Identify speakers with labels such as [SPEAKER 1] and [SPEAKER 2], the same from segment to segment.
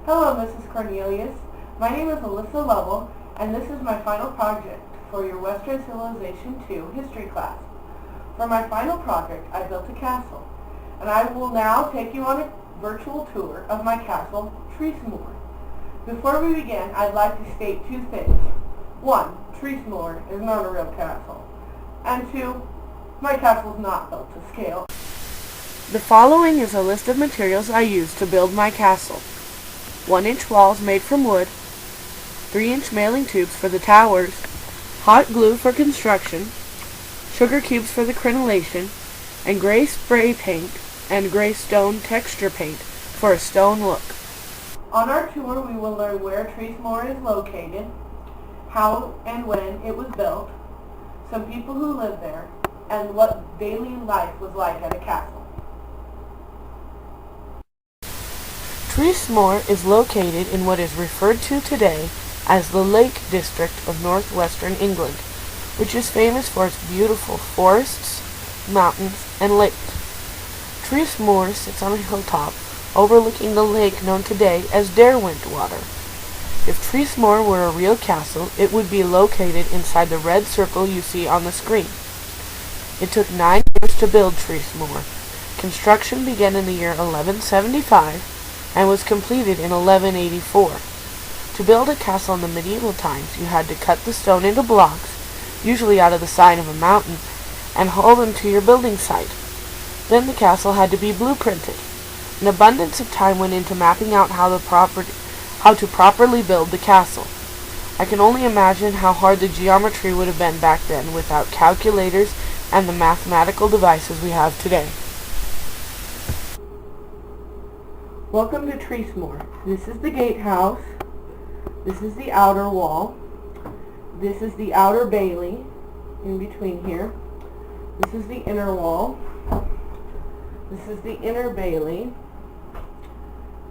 [SPEAKER 1] Hello, Mrs. Cornelius. My name is Alyssa Lovell, and this is my final project for your Western Civilization II history class. For my final project, I built a castle, and I will now take you on a virtual tour of my castle, Treisemoor. Before we begin, I'd like to state two things. One, Treisemoor is not a real castle. And two, my castle is not built to scale.
[SPEAKER 2] The following is a list of materials I used to build my castle. 1-inch walls made from wood, 3-inch mailing tubes for the towers, hot glue for construction, sugar cubes for the crenellation, and gray spray paint and gray stone texture paint for a stone look.
[SPEAKER 1] On our tour, we will learn where Treisemoor is located, how and when it was built, some people who lived there, and what daily life was like at a castle.
[SPEAKER 2] Treisemoor is located in what is referred to today as the Lake District of northwestern England, which is famous for its beautiful forests, mountains, and lakes. Treisemoor sits on a hilltop overlooking the lake known today as Derwentwater. If Treisemoor were a real castle, it would be located inside the red circle you see on the screen. It took 9 years to build Treisemoor. Construction began in the year 1175 and was completed in 1184. To build a castle in the medieval times, you had to cut the stone into blocks, usually out of the side of a mountain, and haul them to your building site. Then the castle had to be blueprinted. An abundance of time went into mapping out how to properly build the castle. I can only imagine how hard the geometry would have been back then without calculators and the mathematical devices we have today.
[SPEAKER 1] Welcome to Treisemoor. This is the gatehouse. This is the outer wall. This is the outer bailey in between here. This is the inner wall. This is the inner bailey.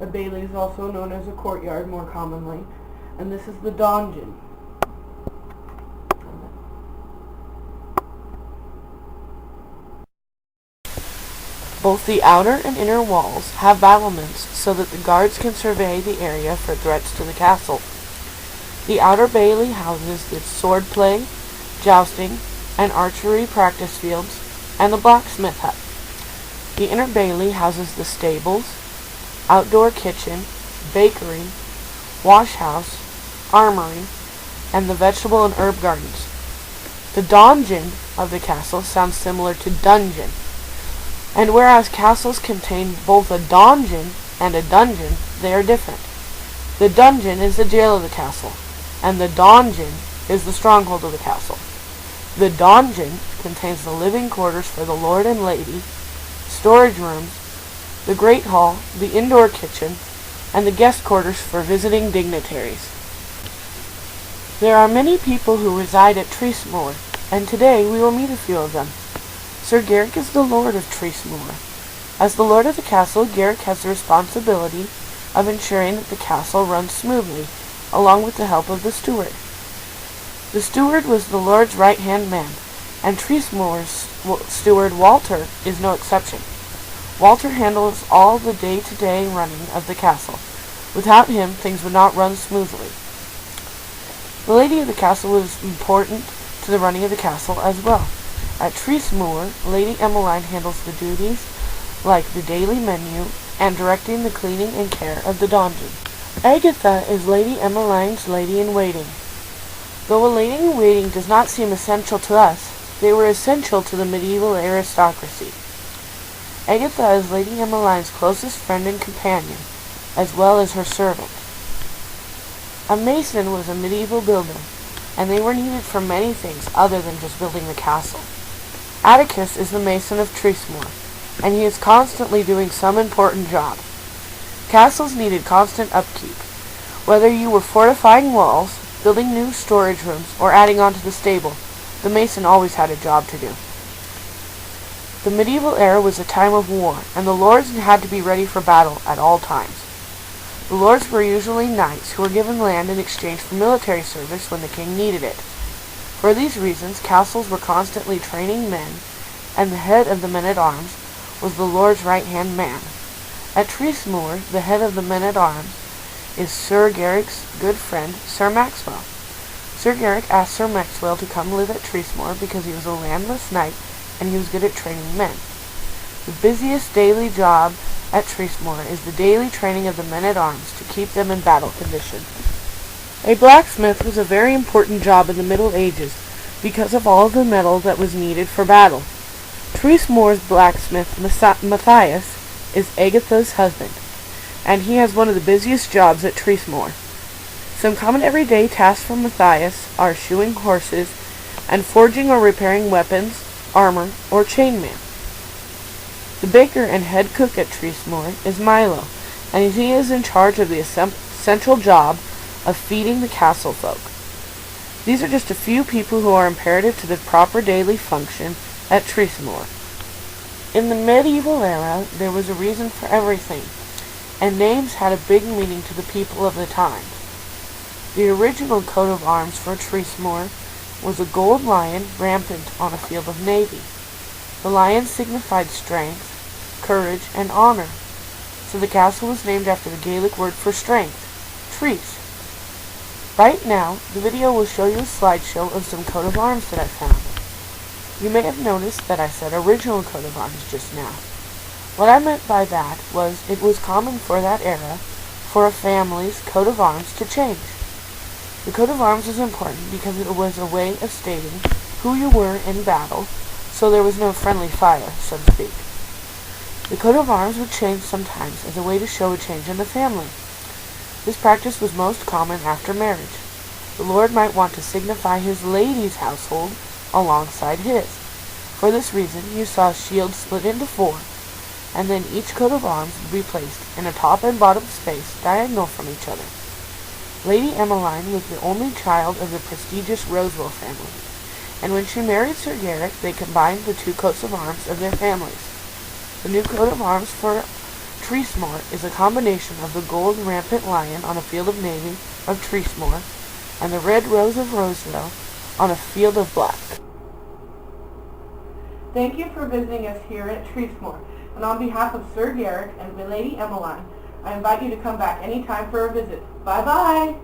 [SPEAKER 1] A bailey is also known as a courtyard more commonly. And this is the donjon.
[SPEAKER 2] Both the outer and inner walls have battlements so that the guards can survey the area for threats to the castle. The outer bailey houses the sword play, jousting, and archery practice fields, and the blacksmith hut. The inner bailey houses the stables, outdoor kitchen, bakery, wash house, armory, and the vegetable and herb gardens. The donjon of the castle sounds similar to dungeon. And whereas castles contain both a donjon and a dungeon, they are different. The dungeon is the jail of the castle, and the donjon is the stronghold of the castle. The donjon contains the living quarters for the lord and lady, storage rooms, the great hall, the indoor kitchen, and the guest quarters for visiting dignitaries. There are many people who reside at Treisemoor, and today we will meet a few of them. Sir Garrick is the lord of Treisemoor. As the lord of the castle, Garrick has the responsibility of ensuring that the castle runs smoothly, along with the help of the steward. The steward was the lord's right-hand man, and Treisemoor's steward Walter is no exception. Walter handles all the day-to-day running of the castle. Without him, things would not run smoothly. The lady of the castle was important to the running of the castle as well. At Treisemoor, Lady Emmeline handles the duties like the daily menu and directing the cleaning and care of the donjon. Agatha is Lady Emmeline's lady-in-waiting. Though a lady-in-waiting does not seem essential to us, they were essential to the medieval aristocracy. Agatha is Lady Emmeline's closest friend and companion, as well as her servant. A mason was a medieval builder, and they were needed for many things other than just building the castle. Atticus is the mason of Treisemoor, and he is constantly doing some important job. Castles needed constant upkeep. Whether you were fortifying walls, building new storage rooms, or adding on to the stable, the mason always had a job to do. The medieval era was a time of war, and the lords had to be ready for battle at all times. The lords were usually knights who were given land in exchange for military service when the king needed it. For these reasons, castles were constantly training men, and the head of the men-at-arms was the lord's right-hand man. At Treisemoor, the head of the men-at-arms is Sir Garrick's good friend, Sir Maxwell. Sir Garrick asked Sir Maxwell to come live at Treisemoor because he was a landless knight and he was good at training men. The busiest daily job at Treisemoor is the daily training of the men-at-arms to keep them in battle condition. A blacksmith was a very important job in the Middle Ages because of all of the metal that was needed for battle. Treisemoor's blacksmith, Matthias, is Agatha's husband, and he has one of the busiest jobs at Treisemoor. Some common everyday tasks for Matthias are shoeing horses and forging or repairing weapons, armor, or chainmail. The baker and head cook at Treisemoor is Milo, and he is in charge of the essential job of feeding the castle folk. These are just a few people who are imperative to the proper daily function at Treisemoor. In the medieval era, there was a reason for everything, and names had a big meaning to the people of the time. The original coat of arms for Treisemoor was a gold lion rampant on a field of navy. The lion signified strength, courage, and honor, so the castle was named after the Gaelic word for strength, Trees. Right now, the video will show you a slideshow of some coat of arms that I found. You may have noticed that I said original coat of arms just now. What I meant by that was it was common for that era for a family's coat of arms to change. The coat of arms was important because it was a way of stating who you were in battle, so there was no friendly fire, so to speak. The coat of arms would change sometimes as a way to show a change in the family. This practice was most common after marriage. The lord might want to signify his lady's household alongside his. For this reason, you saw shields split into four, and then each coat of arms would be placed in a top and bottom space diagonal from each other. Lady Emmeline was the only child of the prestigious Rosewell family, and when she married Sir Garrick, they combined the two coats of arms of their families. The new coat of arms for Treisemoor is a combination of the gold rampant lion on a field of navy of Treisemoor and the red rose of Rosewell on a field of black.
[SPEAKER 1] Thank you for visiting us here at Treisemoor, and on behalf of Sir Garrick and Lady Emmeline, I invite you to come back anytime for a visit. Bye-bye!